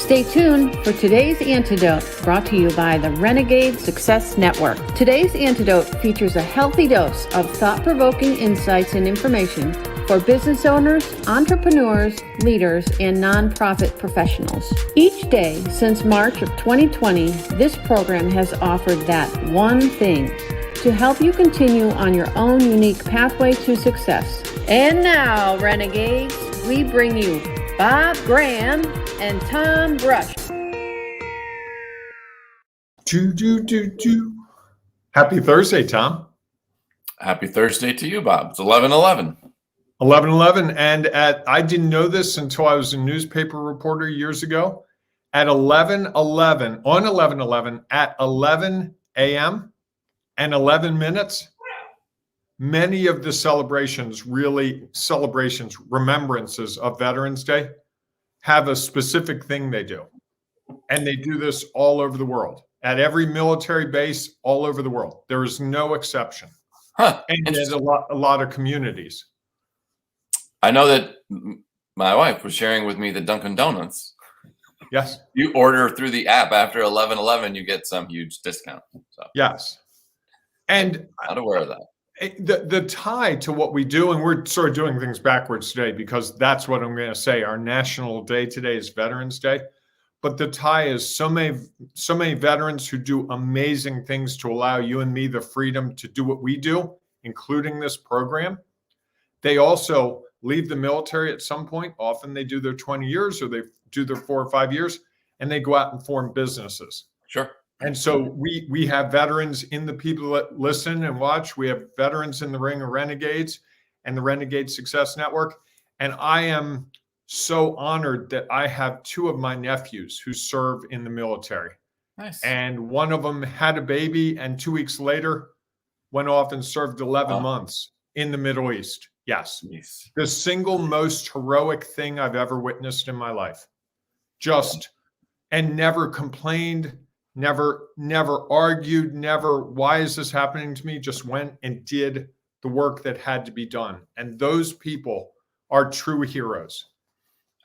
Stay tuned for today's Antidote, brought to you by the Renegade Success Network. Today's Antidote features a healthy dose of thought-provoking insights and information for business owners, entrepreneurs, leaders, and nonprofit professionals. Each day since March of 2020, this program has offered that one thing to help you continue on your own unique pathway to success. And now, Renegades, we bring you Bob Graham and Tom Brush. Happy Thursday, Tom. Happy Thursday to you, Bob. It's 11:11. 11:11, and I didn't know this until I was a newspaper reporter years ago. At 11:11, on 11:11, at 11 a.m. and 11 minutes, many of the celebrations, remembrances of Veterans Day, have a specific thing they do. And they do this all over the world, at every military base all over the world. There is no exception. And there's a lot of communities. I know that my wife was sharing with me the Dunkin' Donuts. Yes. You order through the app after 11:11, you get some huge discount. So yes. And I'm not aware of that. The tie to what we do, and we're sort of doing things backwards today because that's what I'm going to say. Our national day today is Veterans Day. But the tie is so many veterans who do amazing things to allow you and me the freedom to do what we do, including this program. They also leave the military at some point. Often they do their 20 years or they do their 4 or 5 years, and they go out and form businesses. Sure. And so we have veterans in the people that listen and watch. We have veterans in the Ring of Renegades and the Renegade Success Network. And I am so honored that I have 2 of my nephews who serve in the military. Nice. And one of them had a baby and 2 weeks later went off and served 11 months in the Middle East. Yes. The single most heroic thing I've ever witnessed in my life. And never complained, never argued, why is this happening to me? Just went and did the work that had to be done. And those people are true heroes.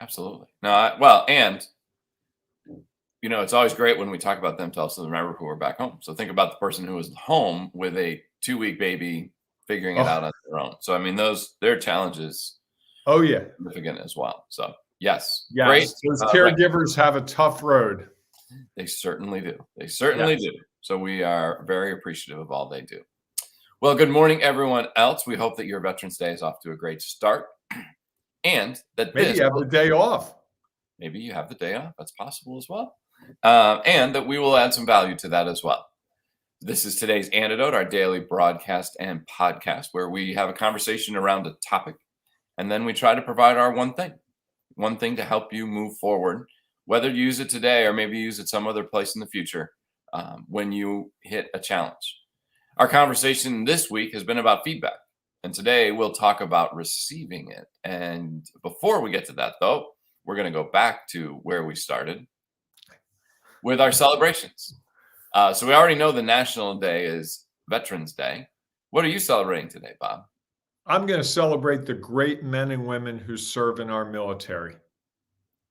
Absolutely. And it's always great when we talk about them to also remember who are back home. So think about the person who was home with a 2-week baby figuring it out on their own. So, their challenges significant as well. So, yes. Great. Those caregivers have a tough road. They certainly do. Do. So we are very appreciative of all they do. Well, good morning, everyone else. We hope that your Veterans Day is off to a great start. And that maybe you have the day off. Maybe you have the day off. That's possible as well. And that we will add some value to that as well. This is today's Antidote, our daily broadcast and podcast, where we have a conversation around a topic, and then we try to provide our one thing to help you move forward, whether you use it today or maybe use it some other place in the future when you hit a challenge. Our conversation this week has been about feedback. And today we'll talk about receiving it. And before we get to that, though, we're going to go back to where we started with our celebrations. So we already know the national day is Veterans Day. What are you celebrating today, Bob? I'm going to celebrate the great men and women who serve in our military,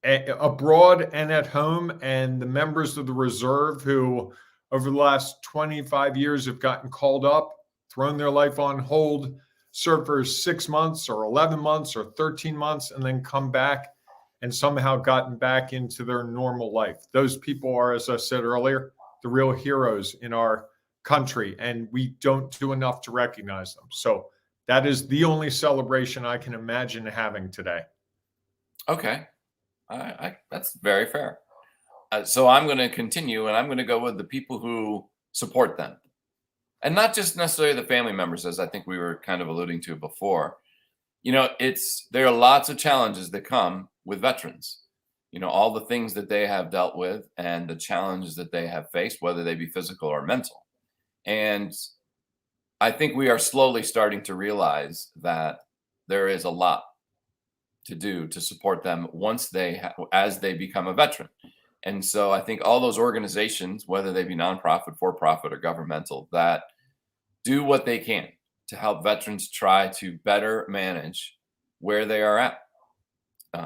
abroad and at home, and the members of the reserve who over the last 25 years have gotten called up, thrown their life on hold, served for 6 months or 11 months or 13 months, and then come back and somehow gotten back into their normal life. Those people are, as I said earlier, the real heroes in our country, and we don't do enough to recognize them. So that is the only celebration I can imagine having today. Okay. That's very fair. So I'm going to continue, and I'm going to go with the people who support them. And not just necessarily the family members, as I think we were kind of alluding to before. There are lots of challenges that come with veterans. All the things that they have dealt with and the challenges that they have faced, whether they be physical or mental. And I think we are slowly starting to realize that there is a lot to do to support them as they become a veteran. And so I think all those organizations, whether they be nonprofit, for-profit, or governmental, that do what they can to help veterans try to better manage where they are at.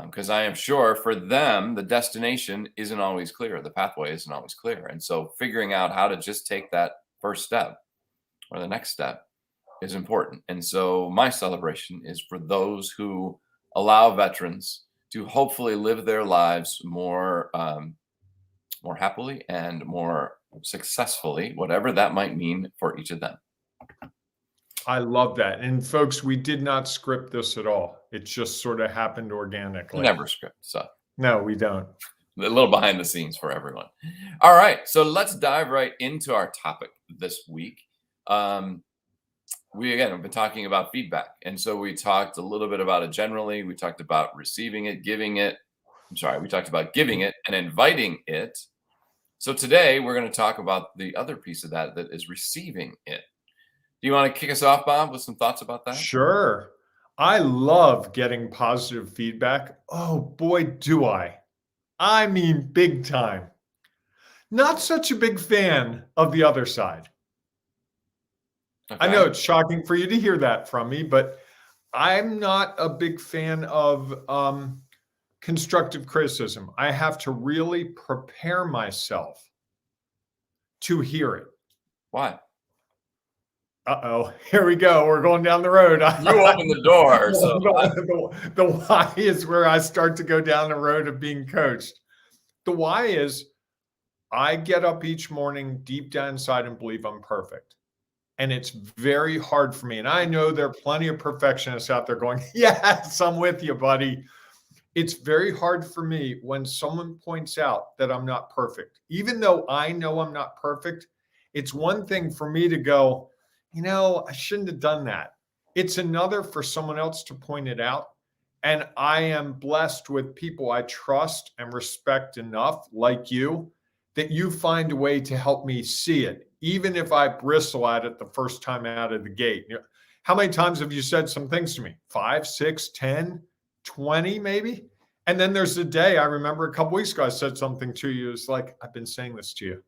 because I am sure for them, the destination isn't always clear. The pathway isn't always clear. And so figuring out how to just take that first step or the next step is important. And so my celebration is for those who allow veterans to hopefully live their lives more happily and more successfully, whatever that might mean for each of them. I love that. And folks, we did not script this at all. It just sort of happened organically. Never script. So No, we don't. a little behind the scenes for everyone. All right. So let's dive right into our topic this week. We again have been talking about feedback. And so we talked a little bit about it generally. We talked about receiving it, giving it. We talked about giving it and inviting it. So today we're going to talk about the other piece of that is receiving it. Do you want to kick us off, Bob, with some thoughts about that? Sure. I love getting positive feedback. Oh boy, do I. I mean, big time. Not such a big fan of the other side. Okay. I know it's shocking for you to hear that from me, but I'm not a big fan of constructive criticism. I have to really prepare myself to hear it. Why? Uh-oh, here we go. We're going down the road. You opened the door. So the why is where I start to go down the road of being coached. The why is I get up each morning deep down inside and believe I'm perfect. And it's very hard for me. And I know there are plenty of perfectionists out there going, yes, I'm with you, buddy. It's very hard for me when someone points out that I'm not perfect. Even though I know I'm not perfect, it's one thing for me to go, I shouldn't have done that. It's another for someone else to point it out. And I am blessed with people I trust and respect enough, like you, that you find a way to help me see it, even if I bristle at it the first time out of the gate. How many times have you said some things to me? 5, 6, 10, 20 maybe? And then there's a day, I remember a couple weeks ago, I said something to you. It's like, I've been saying this to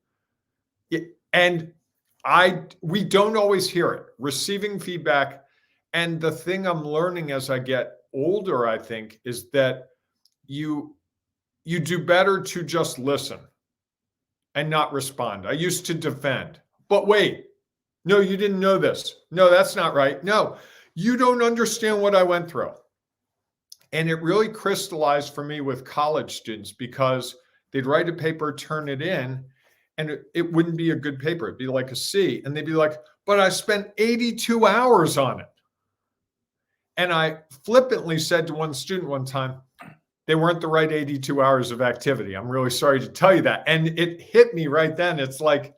you. And we don't always hear it. Receiving feedback. And the thing I'm learning as I get older, I think, is that you do better to just listen and not respond. I used to defend. But wait, no, you didn't know this. No, that's not right. No, you don't understand what I went through. And it really crystallized for me with college students because they'd write a paper, turn it in, and it wouldn't be a good paper. It'd be like a C. And they'd be like, but I spent 82 hours on it. And I flippantly said to one student one time, they weren't the right 82 hours of activity. I'm really sorry to tell you that. And it hit me right then. It's like,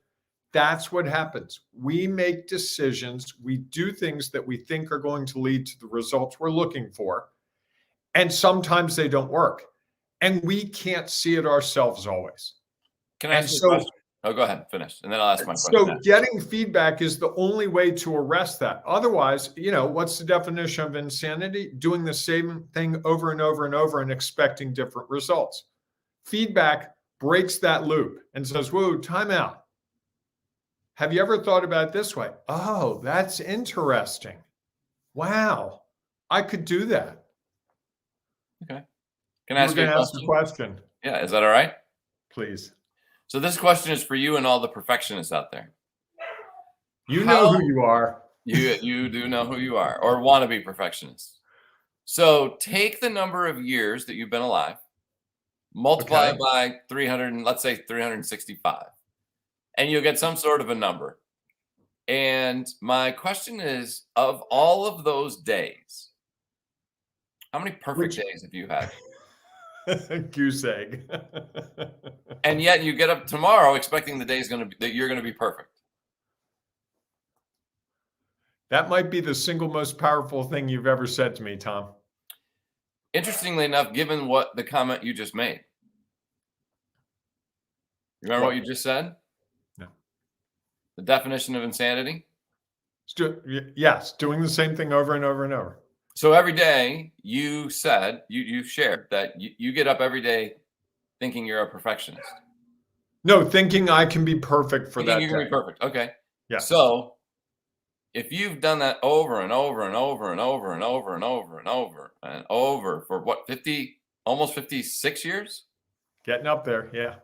that's what happens. We make decisions. We do things that we think are going to lead to the results we're looking for. And sometimes they don't work. And we can't see it ourselves always. Can I ask you a question? Oh, go ahead, finish. And then I'll ask my question. So getting feedback is the only way to arrest that. Otherwise, what's the definition of insanity? Doing the same thing over and over and over and expecting different results. Feedback breaks that loop and says, whoa, time out. Have you ever thought about it this way? Oh, that's interesting. Wow, I could do that. Okay. Can I ask you a question? Yeah, is that all right? Please. So this question is for you and all the perfectionists out there. You know who you are. You do know who you are, or want to be perfectionists. So take the number of years that you've been alive, multiply it by 300, let's say 365, and you'll get some sort of a number. And my question is, of all of those days, how many perfect days have you had? Goose egg. And yet you get up tomorrow expecting the day is that you're going to be perfect. That might be the single most powerful thing you've ever said to me, Tom. Interestingly enough, given what the comment you just made. Remember what you just said? No. The definition of insanity? Yes, doing the same thing over and over and over. So every day you said, you shared that you get up every day thinking you're a perfectionist. No, thinking I can be perfect for that day. You can be perfect. Okay. Yeah. So if you've done that over and over and over and over and over and over and over and over for what, 50 almost 56 years. Getting up there. Yeah.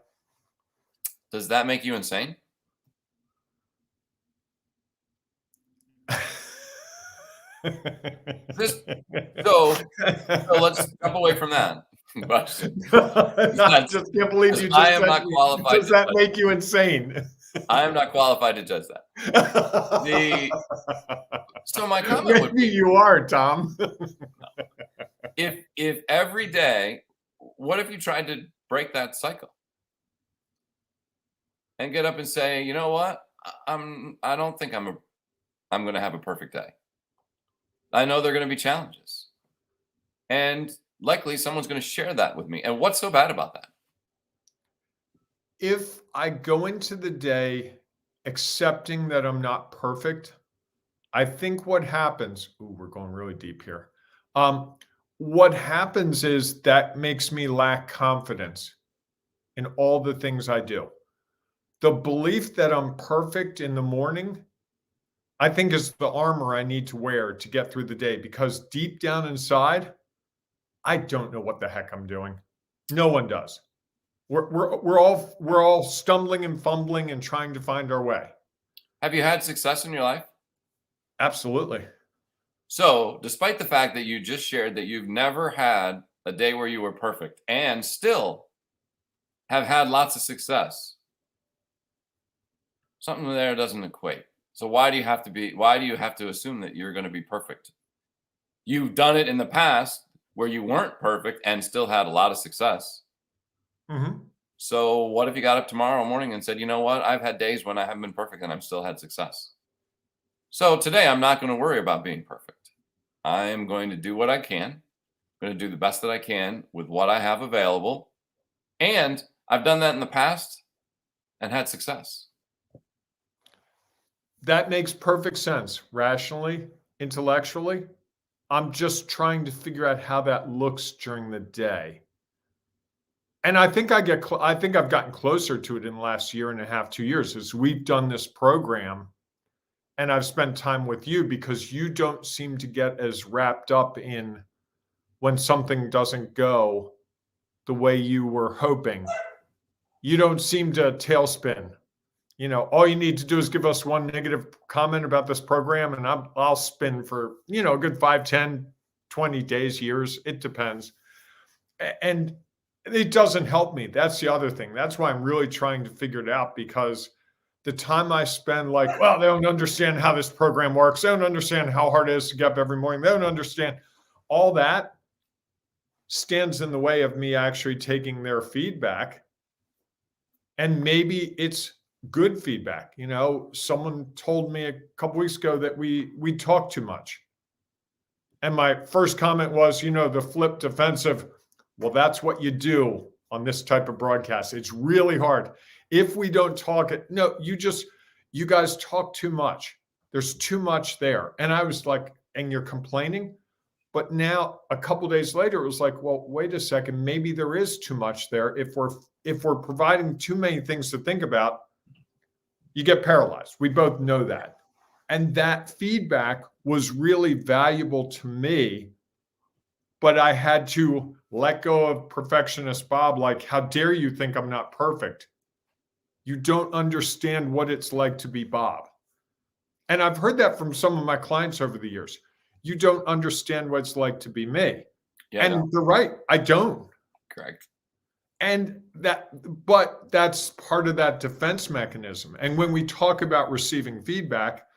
Does that make you insane? This, so let's step away from that. I just can't believe you just I am said not qualified. Does that make you insane? I am not qualified to judge that. So my comment would Maybe be, you are, Tom. if every day, what if you tried to break that cycle and get up and say, you know what, I don't think I'm going to have a perfect day. I know there are going to be challenges, and likely someone's going to share that with me. And what's so bad about that? If I go into the day accepting that I'm not perfect, I think what happens, we're going really deep here. What happens is that makes me lack confidence in all the things I do. The belief that I'm perfect in the morning, I think, is the armor I need to wear to get through the day, because deep down inside, I don't know what the heck I'm doing. No one does. We're all stumbling and fumbling and trying to find our way. Have you had success in your life? Absolutely. So, despite the fact that you just shared that you've never had a day where you were perfect and still have had lots of success, something there doesn't equate. So why do you have to assume that you're going to be perfect? You've done it in the past where you weren't perfect and still had a lot of success. Mm-hmm. So what if you got up tomorrow morning and said, you know what, I've had days when I haven't been perfect and I've still had success. So today I'm not going to worry about being perfect. I am going to do what I can. I'm going to do the best that I can with what I have available. And I've done that in the past and had success. That makes perfect sense. Rationally, intellectually, I'm just trying to figure out how that looks during the day. And I think I've gotten closer to it in the last year and a half, 2 years, as we've done this program and I've spent time with you, because you don't seem to get as wrapped up in when something doesn't go the way you were hoping. You don't seem to tailspin. You know, all you need to do is give us one negative comment about this program and I'll spin for, a good 5, 10, 20 days, years. It depends. And it doesn't help me. That's the other thing. That's why I'm really trying to figure it out, because the time I spend like, well, they don't understand how this program works. They don't understand how hard it is to get up every morning. They don't understand. All that stands in the way of me actually taking their feedback. And maybe it's good feedback. Someone told me a couple weeks ago that we talk too much. And my first comment was, the flip defensive. Well, that's what you do on this type of broadcast. It's really hard. If we don't talk it, no, you guys talk too much. There's too much there. And I was like, and you're complaining? But now a couple days later, it was like, well, wait a second, maybe there is too much there. If we're providing too many things to think about, you get paralyzed. We both know that. And that feedback was really valuable to me, but I had to let go of perfectionist Bob. Like, how dare you think I'm not perfect? You don't understand what it's like to be Bob. And I've heard that from some of my clients over the years. You don't understand what it's like to be me. Yeah, and they're right. I don't. Correct. But that's part of that defense mechanism. And when we talk about receiving feedback,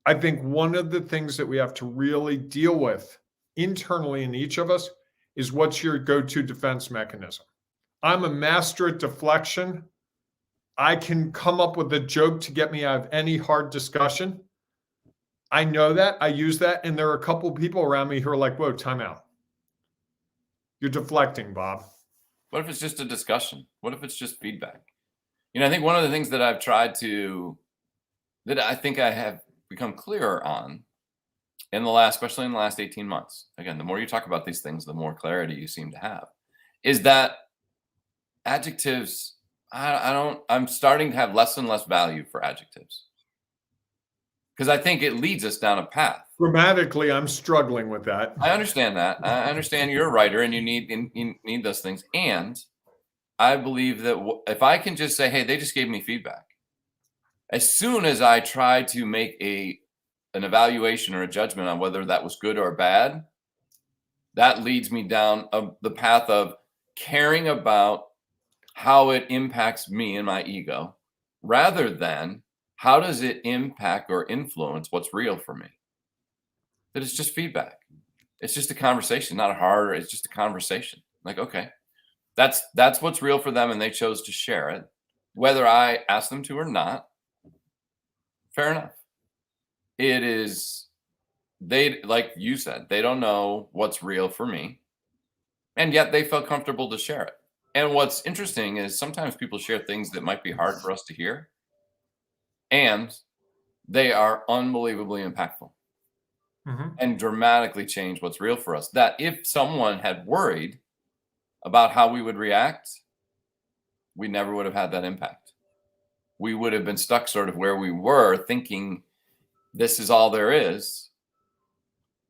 I think one of the things that we have to really deal with internally in each of us is, what's your go-to defense mechanism? I'm a master at deflection. I can come up with a joke to get me out of any hard discussion. I know that. I use that. And there are a couple of people around me who are like, whoa, time out. You're deflecting, Bob. What if it's just a discussion? What if it's just feedback? I think one of the things that I've tried that I think I have become clearer on especially in the last 18 months. Again, the more you talk about these things, the more clarity you seem to have, is that adjectives, I'm starting to have less and less value for adjectives, because I think it leads us down a path. Grammatically, I'm struggling with that. I understand that. I understand you're a writer and you need those things. And I believe that if I can just say, hey, they just gave me feedback. As soon as I try to make an evaluation or a judgment on whether that was good or bad, that leads me down the path of caring about how it impacts me and my ego, rather than how does it impact or influence what's real for me. That it's just feedback. It's just a conversation, not a hard. It's just a conversation. Like, okay, that's what's real for them, and they chose to share it, whether I asked them to or not. Fair enough. It is, they, like you said, they don't know what's real for me, and yet they felt comfortable to share it. And what's interesting is sometimes people share things that might be hard for us to hear, and they are unbelievably impactful and dramatically change what's real for us. That if someone had worried about how we would react, we never would have had that impact. We would have been stuck sort of where we were, thinking this is all there is,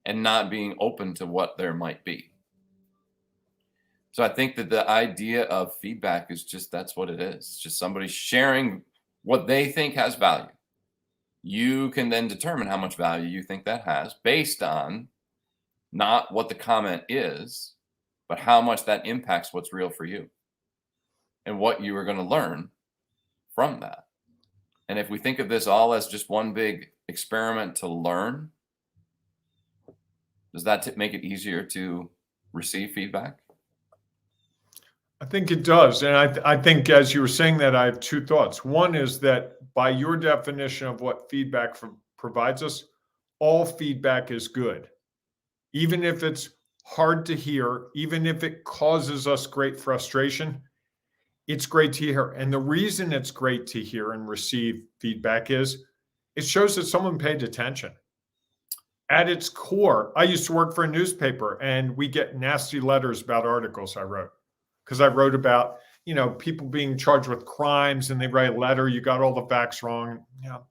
and not being open to what there might be. So I think that the idea of feedback is just, that's what it is. It's just somebody sharing what they think has value. You can then determine how much value you think that has based on not what the comment is, but how much that impacts what's real for you and what you are going to learn from that. And if we think of this all as just one big experiment to learn, does that make it easier to receive feedback? I think it does. And I think as you were saying that, I have two thoughts. One is that by your definition of what feedback provides us, all feedback is good. Even if it's hard to hear, even if it causes us great frustration, it's great to hear. And the reason it's great to hear and receive feedback is it shows that someone paid attention. At its core, I used to work for a newspaper, and we get nasty letters about articles I wrote. Because I wrote about, people being charged with crimes, and they write a letter, you got all the facts wrong,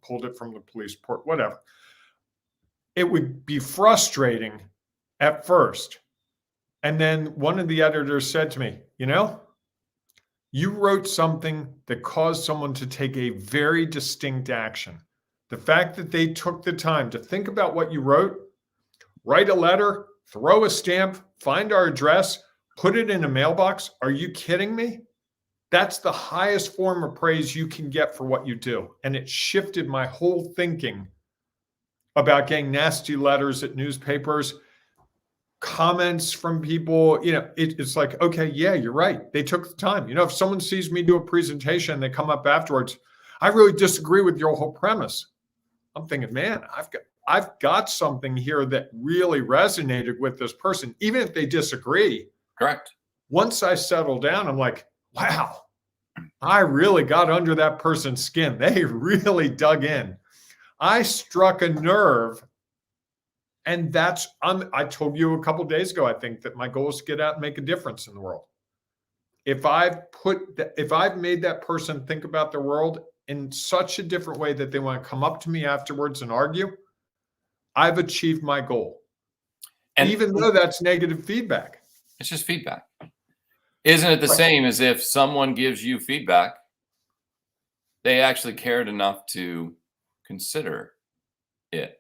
pulled it from the police report, whatever. It would be frustrating at first. And then one of the editors said to me, you wrote something that caused someone to take a very distinct action. The fact that they took the time to think about what you wrote, write a letter, throw a stamp, find our address, put it in a mailbox. Are you kidding me? That's the highest form of praise you can get for what you do. And it shifted my whole thinking about getting nasty letters at newspapers, comments from people. It's like, okay, yeah, you're right. They took the time. If someone sees me do a presentation and they come up afterwards, I really disagree with your whole premise. I'm thinking, man, I've got something here that really resonated with this person, even if they disagree. Correct. Once I settle down, I'm like, wow, I really got under that person's skin. They really dug in. I struck a nerve. And I told you a couple of days ago, I think that my goal is to get out and make a difference in the world. If I've made that person think about the world in such a different way that they want to come up to me afterwards and argue, I've achieved my goal. And even though that's negative feedback. It's just feedback. Isn't it the same as if someone gives you feedback, they actually cared enough to consider it?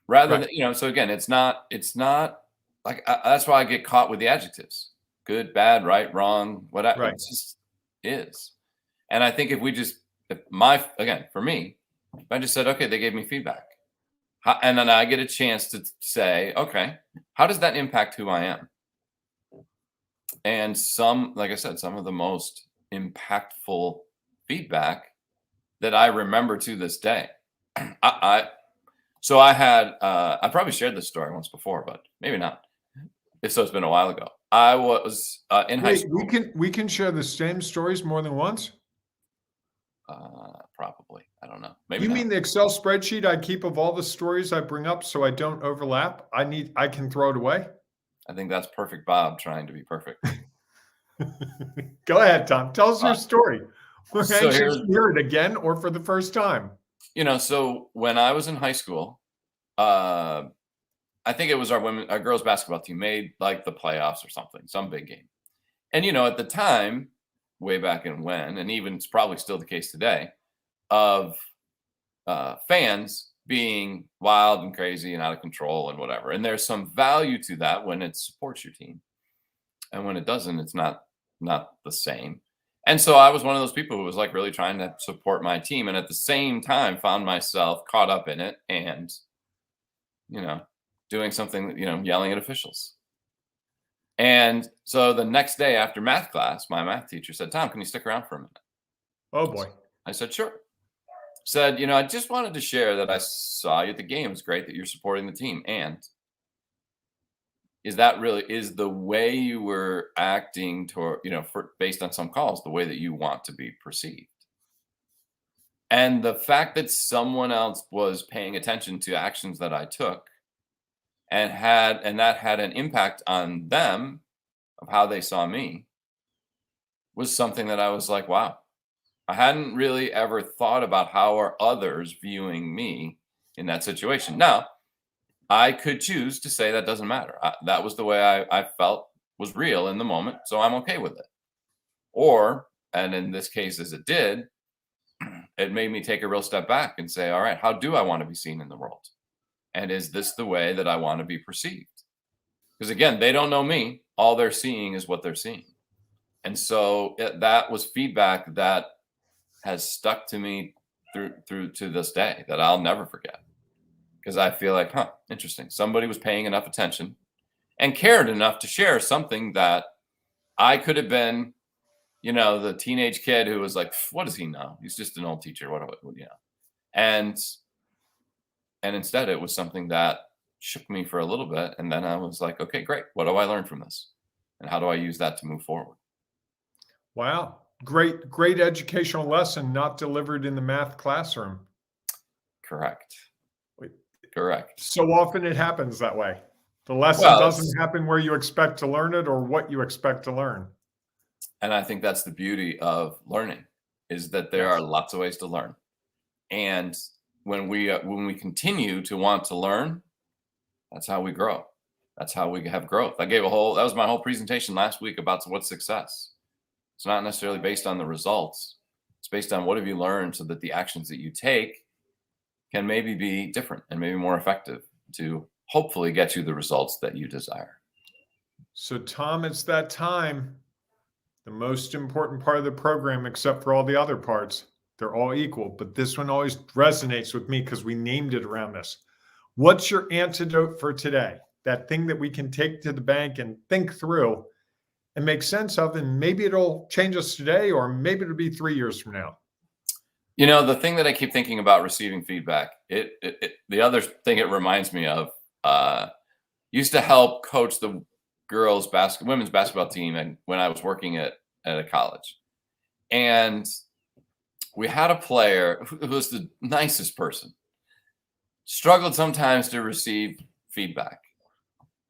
Rather than, so again, it's not like, that's why I get caught with the adjectives: good, bad, right, wrong, whatever. Right. It just is. And I think for me, if I just said, okay, they gave me feedback, and then I get a chance to say, okay, how does that impact who I am? And like I said, some of the most impactful feedback that I remember to this day. So I had, I probably shared this story once before, but maybe not. If so, it's been a while ago. I was in high school. We can share the same stories more than once? Probably. I don't know. Maybe you not. mean the Excel spreadsheet I keep of all the stories I bring up so I don't overlap? I can throw it away? I think that's perfect Bob trying to be perfect. Go ahead, Tom. Tell us your story. We're anxious to hear it again or for the first time. So when I was in high school, I think it was our girls basketball team made like the playoffs or something, some big game. And, at the time, way back in when, and even it's probably still the case today, of fans being wild and crazy and out of control and whatever. And there's some value to that when it supports your team. And when it doesn't, it's not the same. And so I was one of those people who was like really trying to support my team. And at the same time, found myself caught up in it and, doing something, yelling at officials. And so the next day after math class, my math teacher said, "Tom, can you stick around for a minute?" Oh boy. I said, "Sure." Said, "I just wanted to share that I saw you at the game. It's great that you're supporting the team. And is the way you were acting toward, based on some calls, the way that you want to be perceived?" And the fact that someone else was paying attention to actions that I took and that had an impact on them of how they saw me was something that I was like, wow, I hadn't really ever thought about how are others viewing me in that situation. Now, I could choose to say that doesn't matter. That was the way I felt was real in the moment, so I'm okay with it. Or, and in this case, as it did, it made me take a real step back and say, all right, how do I want to be seen in the world? And is this the way that I want to be perceived? Because again, they don't know me. All they're seeing is what they're seeing. And so that was feedback that has stuck to me through to this day that I'll never forget. Because I feel like, interesting. Somebody was paying enough attention and cared enough to share something that I could have been, the teenage kid who was like, what does he know? He's just an old teacher. And instead it was something that shook me for a little bit. And then I was like, okay, great. What do I learn from this? And how do I use that to move forward? Wow. Great educational lesson not delivered in the math classroom. Correct. Wait. Correct. So often it happens that way. The lesson doesn't happen where you expect to learn it or what you expect to learn. And I think that's the beauty of learning, is that there are lots of ways to learn. And when we continue to want to learn, that's how we grow. That's how we have growth. That was my whole presentation last week about what's success. It's not necessarily based on the results. It's based on what have you learned so that the actions that you take can maybe be different and maybe more effective to hopefully get you the results that you desire. So Tom, it's that time. The most important part of the program, except for all the other parts, they're all equal, but this one always resonates with me because we named it around this. What's your antidote for today? That thing that we can take to the bank and think through and make sense of, and maybe it'll change us today, or maybe it'll be 3 years from now. The thing that I keep thinking about receiving feedback, the other thing it reminds me of, used to help coach the women's basketball team, and when I was working at a college. And we had a player who was the nicest person, struggled sometimes to receive feedback.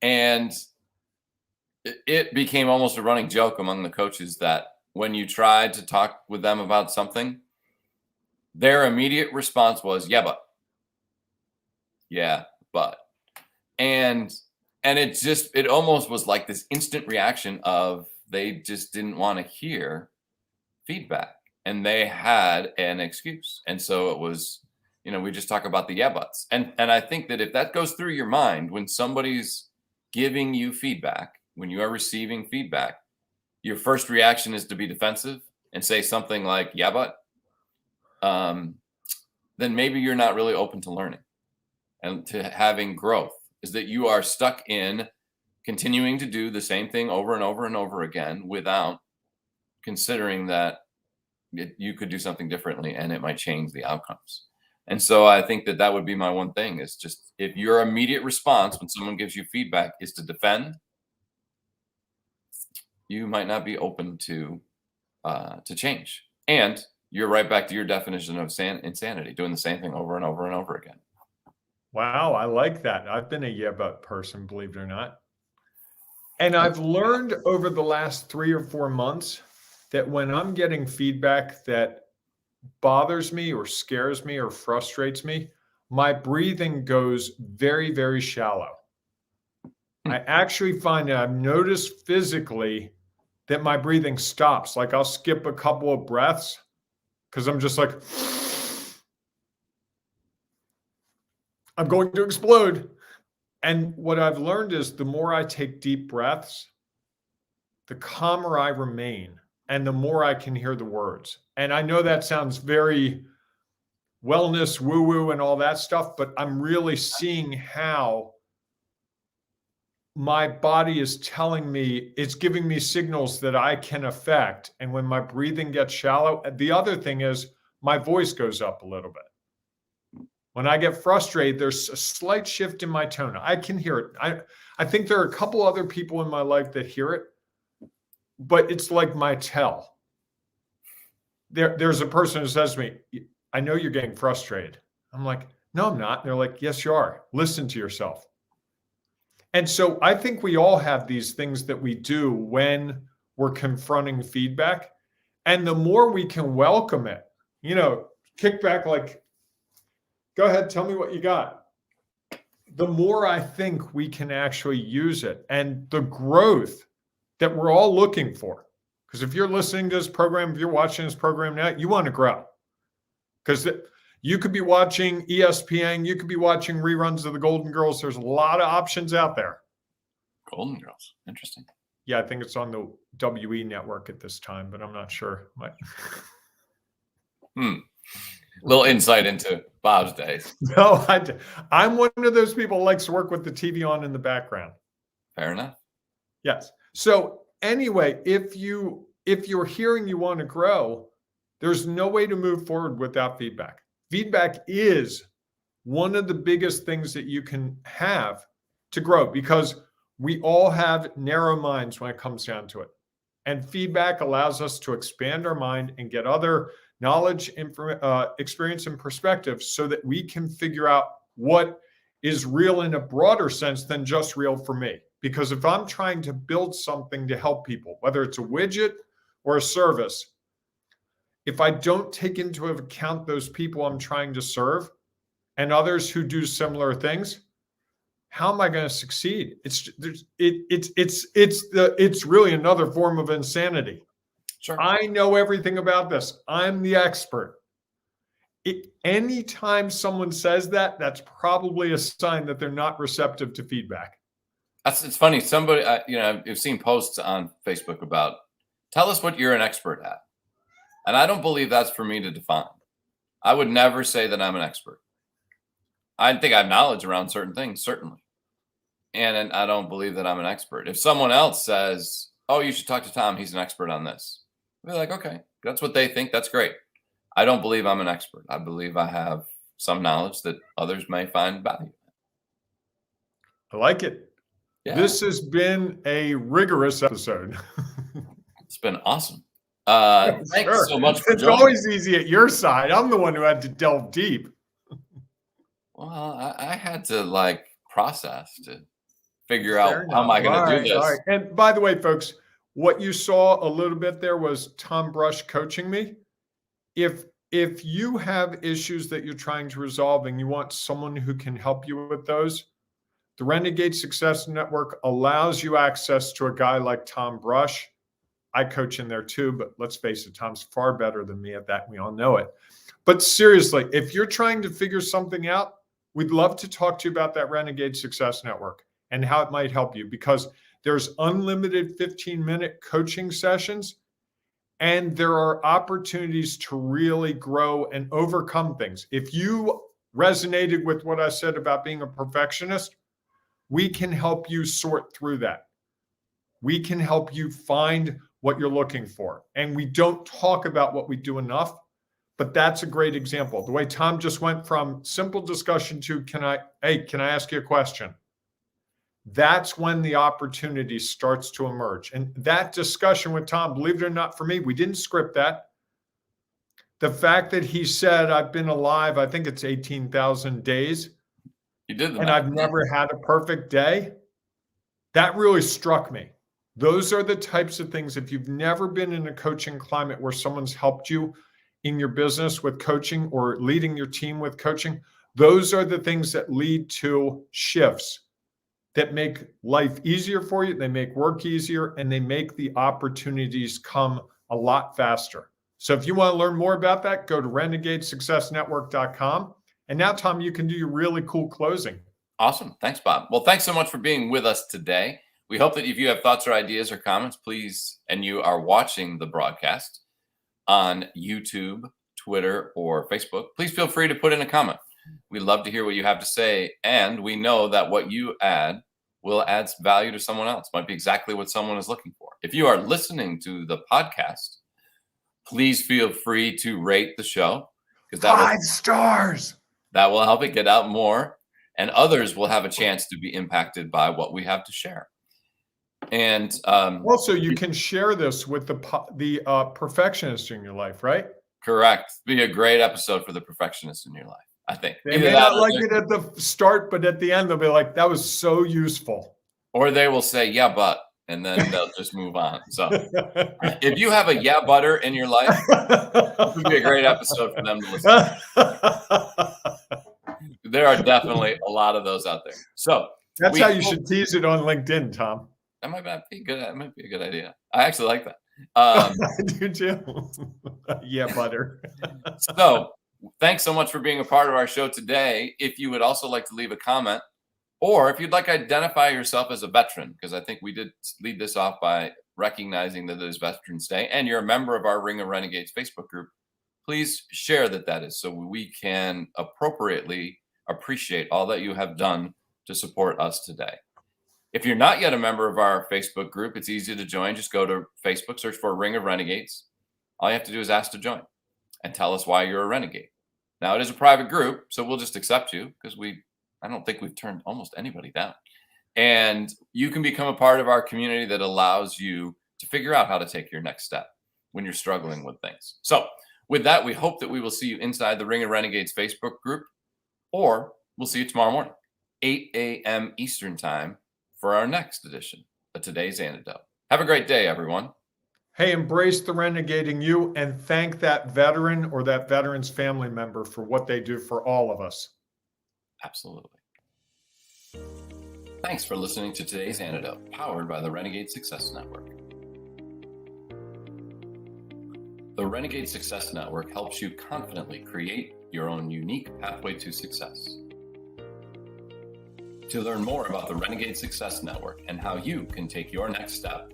And it became almost a running joke among the coaches that when you tried to talk with them about something, their immediate response was, yeah, but. And it almost was like this instant reaction of they just didn't want to hear feedback and they had an excuse. And so it was, we just talk about the yeah buts. And I think that if that goes through your mind when somebody's giving you feedback, when you are receiving feedback, your first reaction is to be defensive and say something like, yeah, but, then maybe you're not really open to learning and to having growth. Is that you are stuck in continuing to do the same thing over and over and over again without considering that you could do something differently and it might change the outcomes. And so I think that would be my one thing, is just if your immediate response when someone gives you feedback is to defend, you might not be open to change. And you're right back to your definition of insanity, doing the same thing over and over and over again. Wow, I like that. I've been a yeah, but person, believe it or not. And I've learned over the last 3 or 4 months that when I'm getting feedback that bothers me or scares me or frustrates me, my breathing goes very, very shallow. I actually find that I've noticed physically that my breathing stops. Like I'll skip a couple of breaths because I'm just like, I'm going to explode. And what I've learned is the more I take deep breaths, the calmer I remain and the more I can hear the words. And I know that sounds very wellness, woo-woo and all that stuff, but I'm really seeing how my body is telling me, it's giving me signals that I can affect. And when my breathing gets shallow, the other thing is my voice goes up a little bit. When I get frustrated, there's a slight shift in my tone. I can hear it. I think there are a couple other people in my life that hear it, but it's like my tell. There's a person who says to me, I know you're getting frustrated. I'm like, no, I'm not. And they're like, yes, you are. Listen to yourself. And so I think we all have these things that we do when we're confronting feedback. And the more we can welcome it, kick back like, go ahead, tell me what you got. The more I think we can actually use it and the growth that we're all looking for. Because if you're listening to this program, if you're watching this program now, you want to grow. Because you could be watching ESPN, you could be watching reruns of the Golden Girls. There's a lot of options out there. Golden Girls, interesting. Yeah, I think it's on the WE network at this time, but I'm not sure. Little insight into Bob's days. No, I'm one of those people who likes to work with the TV on in the background. Fair enough. Yes. So anyway, if you're hearing you want to grow, there's no way to move forward without feedback. Feedback is one of the biggest things that you can have to grow because we all have narrow minds when it comes down to it. And feedback allows us to expand our mind and get other knowledge, experience, and perspective so that we can figure out what is real in a broader sense than just real for me. Because if I'm trying to build something to help people, whether it's a widget or a service, if I don't take into account those people I'm trying to serve and others who do similar things, how am I going to succeed? It's really another form of insanity. Sure. I know everything about this. I'm the expert. Anytime someone says that, that's probably a sign that they're not receptive to feedback. It's funny. Somebody, I've seen posts on Facebook about, tell us what you're an expert at. And I don't believe that's for me to define. I would never say that I'm an expert. I think I have knowledge around certain things, certainly. And I don't believe that I'm an expert. If someone else says, oh, you should talk to Tom, he's an expert on this. We're like, okay, that's what they think. That's great. I don't believe I'm an expert. I believe I have some knowledge that others may find valuable. I like it. Yeah. This has been a rigorous episode. It's been awesome. Thanks so much for joining. It's always easy at your side. I'm the one who had to delve deep. Well, I had to process to figure out how am I going to do this. All right. And by the way, folks, what you saw a little bit there was Tom Brush coaching me. If you have issues that you're trying to resolve and you want someone who can help you with those, the Renegade Success Network allows you access to a guy like Tom Brush. I coach in there too, but let's face it, Tom's far better than me at that. We all know it. But seriously, if you're trying to figure something out, we'd love to talk to you about that Renegade Success Network and how it might help you, because there's unlimited 15-minute coaching sessions, and there are opportunities to really grow and overcome things. If you resonated with what I said about being a perfectionist, we can help you sort through that. We can help you find what you're looking for. And we don't talk about what we do enough, but that's a great example. The way Tom just went from simple discussion to, can I ask you a question? That's when the opportunity starts to emerge. And that discussion with Tom, believe it or not, for me, we didn't script that. The fact that he said, I've been alive, I think it's 18,000 days. You did the and math. I've never had a perfect day. That really struck me. Those are the types of things, if you've never been in a coaching climate where someone's helped you in your business with coaching or leading your team with coaching, Those are the things that lead to shifts that make life easier for you. They make work easier, and they make the opportunities come a lot faster. So if you want to learn more about that, go to renegadesuccessnetwork.com. And now, Tom, you can do your really cool closing. Awesome. Thanks, Bob. Well, thanks so much for being with us today. We hope that if you have thoughts or ideas or comments, please, and you are watching the broadcast on YouTube, Twitter, or Facebook, please feel free to put in a comment. We'd love to hear what you have to say. And we know that what you add will add value to someone else. Might be exactly what someone is looking for. If you are listening to the podcast, please feel free to rate the show, because 5 stars. That will help it get out more, and others will have a chance to be impacted by what we have to share. And also, you can share this with the perfectionist in your life, right? Correct. Be a great episode for the perfectionist in your life, I think. They may not like it at the start, but at the end, they'll be like, that was so useful. Or they will say, yeah, but, and then they'll just move on. So if you have a yeah, butter in your life, this would be a great episode for them to listen to. There are definitely a lot of those out there. So that's how you should tease it on LinkedIn, Tom. That might be good. That might be a good idea. I actually like that. I do too. Yeah, butter. So thanks so much for being a part of our show today. If you would also like to leave a comment, or if you'd like to identify yourself as a veteran, because I think we did lead this off by recognizing that it is Veterans Day, and you're a member of our Ring of Renegades Facebook group, please share that is, so we can appropriately appreciate all that you have done to support us today. If you're not yet a member of our Facebook group, it's easy to join. Just go to Facebook, search for Ring of Renegades. All you have to do is ask to join and tell us why you're a renegade. Now, it is a private group, so we'll just accept you, because I don't think we've turned almost anybody down. And you can become a part of our community that allows you to figure out how to take your next step when you're struggling with things. So with that, we hope that we will see you inside the Ring of Renegades Facebook group, or we'll see you tomorrow morning, 8 a.m. Eastern time, for our next edition of Today's Antidote. Have a great day, everyone. Hey, embrace the renegading you, and thank that veteran or that veteran's family member for what they do for all of us. Absolutely. Thanks for listening to Today's Antidote, powered by the Renegade Success Network. The Renegade Success Network helps you confidently create your own unique pathway to success. To learn more about the Renegade Success Network and how you can take your next step,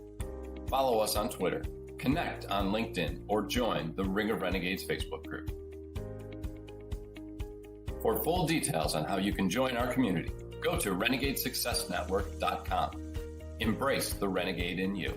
follow us on Twitter, connect on LinkedIn, or join the Ring of Renegades Facebook group. For full details on how you can join our community, go to renegadesuccessnetwork.com. Embrace the renegade in you.